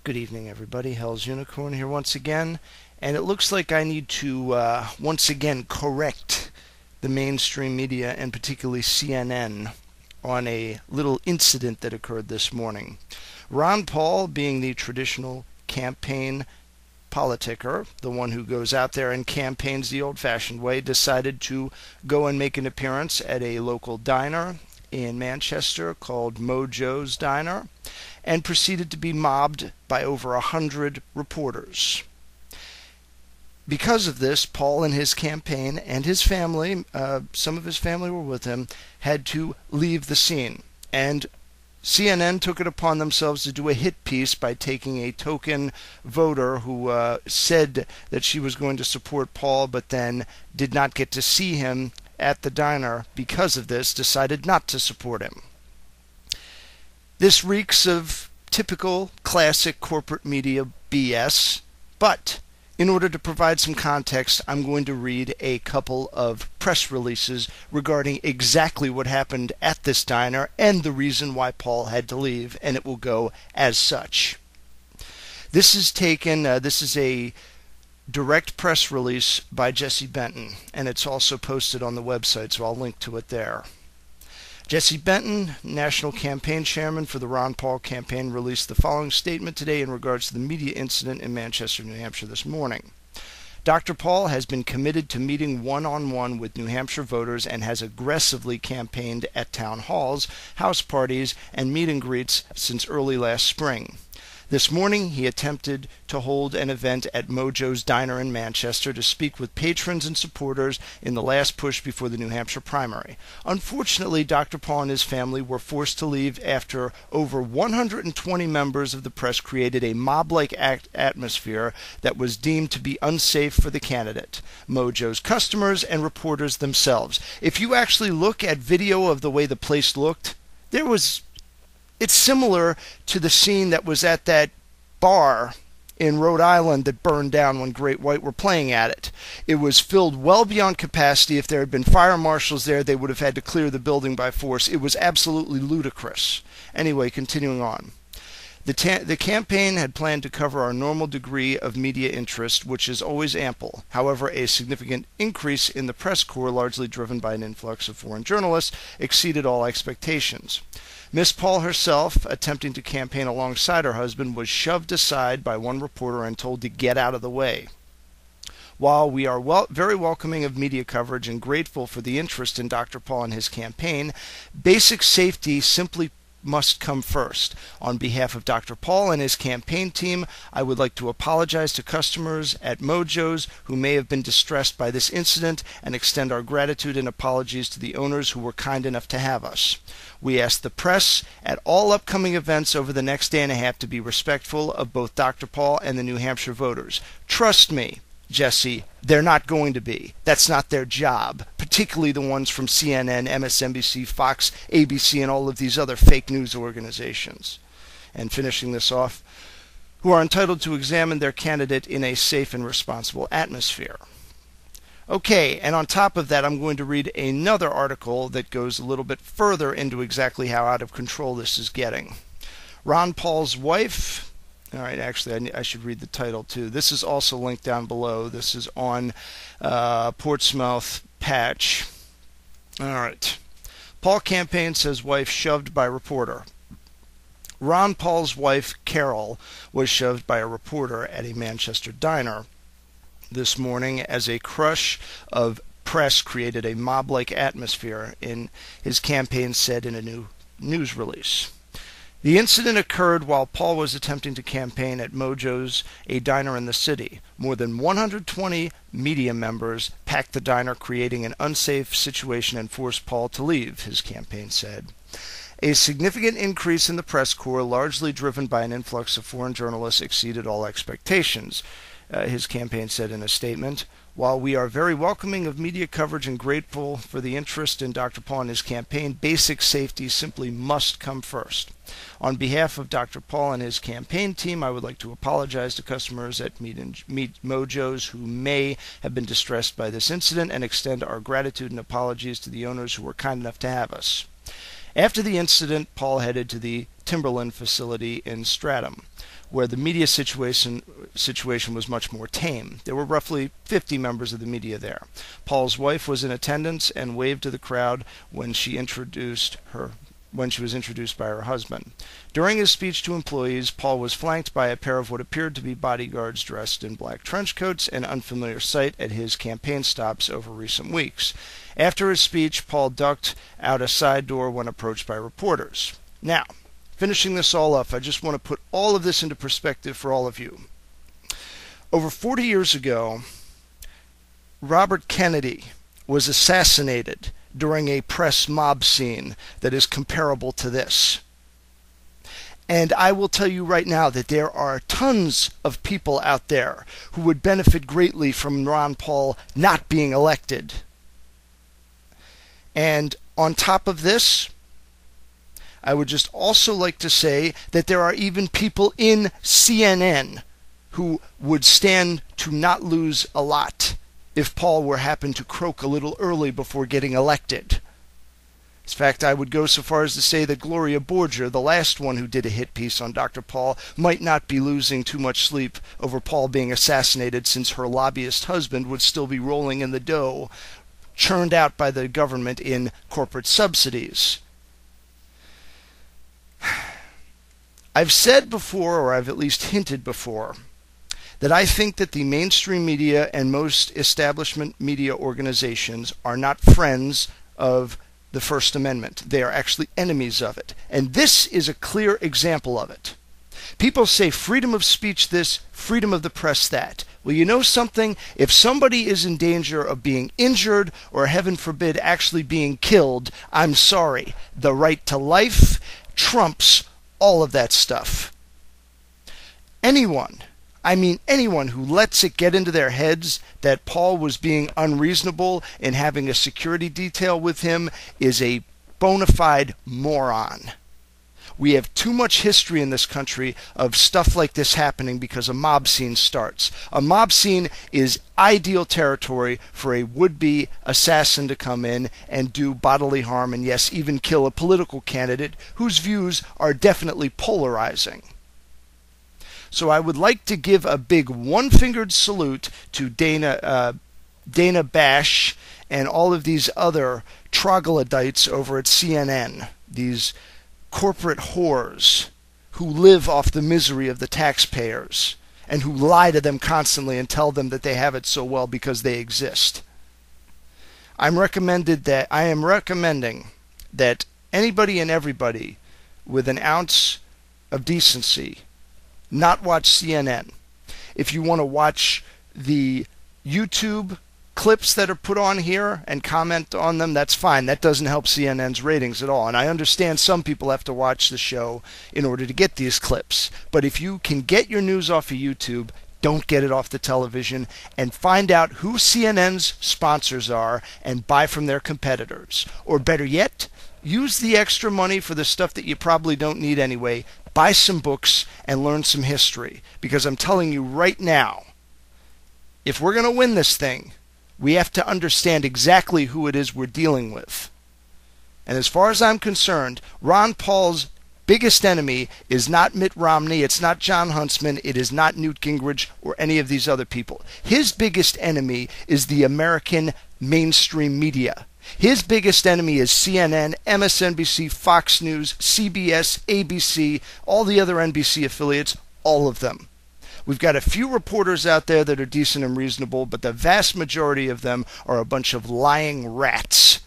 Good evening, everybody. Hell's Unicorn here once again, and it looks like I need to once again correct the mainstream media, and particularly CNN, on a little incident that occurred this morning. Ron Paul, being the traditional campaign politicker, the one who goes out there and campaigns the old-fashioned way, decided to go and make an appearance at a local diner in Manchester called Mojo's Diner, and proceeded to be mobbed by over 100 reporters. Because of this, Paul and his campaign and his family, some of his family were with him, had to leave the scene. And CNN took it upon themselves to do a hit piece by taking a token voter who said that she was going to support Paul, but then did not get to see him at the diner. Because of this, decided not to support him. This reeks of typical classic corporate media BS, but in order to provide some context, I'm going to read a couple of press releases regarding exactly what happened at this diner and the reason why Paul had to leave, and it will go as such. This is a direct press release by Jesse Benton, and it's also posted on the website, so I'll link to it there. Jesse Benton, National Campaign Chairman for the Ron Paul campaign, released the following statement today in regards to the media incident in Manchester, New Hampshire this morning. Dr. Paul has been committed to meeting one-on-one with New Hampshire voters and has aggressively campaigned at town halls, house parties, and meet and greets since early last spring. This morning, he attempted to hold an event at Mojo's Diner in Manchester to speak with patrons and supporters in the last push before the New Hampshire primary. Unfortunately, Dr. Paul and his family were forced to leave after over 120 members of the press created a mob-like atmosphere that was deemed to be unsafe for the candidate, Mojo's customers, and reporters themselves. If you actually look at video of the way the place looked, it's similar to the scene that was at that bar in Rhode Island that burned down when Great White were playing at it. It was filled well beyond capacity. If there had been fire marshals there, they would have had to clear the building by force. It was absolutely ludicrous. Anyway, continuing on. The campaign had planned to cover our normal degree of media interest, which is always ample. However, a significant increase in the press corps, largely driven by an influx of foreign journalists, exceeded all expectations. Miss Paul herself, attempting to campaign alongside her husband, was shoved aside by one reporter and told to get out of the way. While we are very welcoming of media coverage and grateful for the interest in Dr. Paul and his campaign, basic safety simply must come first. On behalf of Dr. Paul and his campaign team, I would like to apologize to customers at Mojo's who may have been distressed by this incident and extend our gratitude and apologies to the owners who were kind enough to have us. We ask the press at all upcoming events over the next day and a half to be respectful of both Dr. Paul and the New Hampshire voters. Trust me, Jesse, they're not going to be. That's not their job, particularly the ones from CNN, MSNBC, Fox, ABC, and all of these other fake news organizations. And finishing this off, who are entitled to examine their candidate in a safe and responsible atmosphere. Okay, and on top of that, I'm going to read another article that goes a little bit further into exactly how out of control this is getting. Ron Paul's wife... All right, actually, I should read the title, too. This is also linked down below. This is on Portsmouth Patch. All right. Paul campaign says wife shoved by reporter. Ron Paul's wife, Carol, was shoved by a reporter at a Manchester diner this morning as a crush of press created a mob-like atmosphere, his campaign said in a new news release. The incident occurred while Paul was attempting to campaign at Mojo's, a diner in the city. More than 120 media members packed the diner, creating an unsafe situation and forced Paul to leave, his campaign said. A significant increase in the press corps, largely driven by an influx of foreign journalists, exceeded all expectations, his campaign said in a statement. While we are very welcoming of media coverage and grateful for the interest in Dr. Paul and his campaign, basic safety simply must come first. On behalf of Dr. Paul and his campaign team, I would like to apologize to customers at Meet Mojo's who may have been distressed by this incident and extend our gratitude and apologies to the owners who were kind enough to have us. After the incident, Paul headed to the Timberland facility in Stratham, where the media situation was much more tame. There were roughly 50 members of the media there. Paul's wife was in attendance and waved to the crowd when she was introduced by her husband. During his speech to employees, Paul was flanked by a pair of what appeared to be bodyguards dressed in black trench coats, an unfamiliar sight at his campaign stops over recent weeks. After his speech, Paul ducked out a side door when approached by reporters. Now, finishing this all up, I just want to put all of this into perspective for all of you. Over 40 years ago, Robert Kennedy was assassinated during a press mob scene that is comparable to this. And I will tell you right now that there are tons of people out there who would benefit greatly from Ron Paul not being elected. And on top of this, I would just also like to say that there are even people in CNN who would stand to not lose a lot if Paul were happened to croak a little early before getting elected. In fact, I would go so far as to say that Gloria Borger, the last one who did a hit piece on Dr. Paul, might not be losing too much sleep over Paul being assassinated, since her lobbyist husband would still be rolling in the dough churned out by the government in corporate subsidies. I've said before, or I've at least hinted before, that I think that the mainstream media and most establishment media organizations are not friends of the First Amendment. They are actually enemies of it. And this is a clear example of it. People say freedom of speech this, freedom of the press that. Well, you know something? If somebody is in danger of being injured or, heaven forbid, actually being killed, I'm sorry. The right to life trumps all of that stuff. Anyone who lets it get into their heads that Paul was being unreasonable in having a security detail with him is a bona fide moron. We have too much history in this country of stuff like this happening because a mob scene starts. A mob scene is ideal territory for a would-be assassin to come in and do bodily harm and, yes, even kill a political candidate whose views are definitely polarizing. So I would like to give a big one-fingered salute to Dana Bash and all of these other troglodytes over at CNN, these corporate whores who live off the misery of the taxpayers and who lie to them constantly and tell them that they have it so well because they exist. I am recommending that anybody and everybody with an ounce of decency not watch CNN. If you want to watch the YouTube clips that are put on here and comment on them, that's fine. That doesn't help CNN's ratings at all. And I understand some people have to watch the show in order to get these clips. But if you can get your news off of YouTube, don't get it off the television, and find out who CNN's sponsors are and buy from their competitors. Or better yet, use the extra money for the stuff that you probably don't need anyway. Buy some books and learn some history. Because I'm telling you right now, if we're going to win this thing, we have to understand exactly who it is we're dealing with. And as far as I'm concerned, Ron Paul's biggest enemy is not Mitt Romney, it's not John Huntsman, it is not Newt Gingrich or any of these other people. His biggest enemy is the American mainstream media. His biggest enemy is CNN, MSNBC, Fox News, CBS, ABC, all the other NBC affiliates, all of them. We've got a few reporters out there that are decent and reasonable, but the vast majority of them are a bunch of lying rats.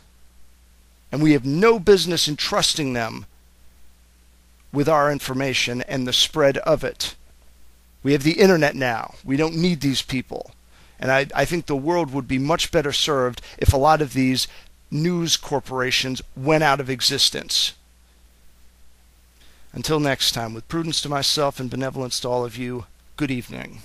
And we have no business entrusting them with our information and the spread of it. We have the internet now. We don't need these people. And I think the world would be much better served if a lot of these news corporations went out of existence. Until next time, with prudence to myself and benevolence to all of you, good evening.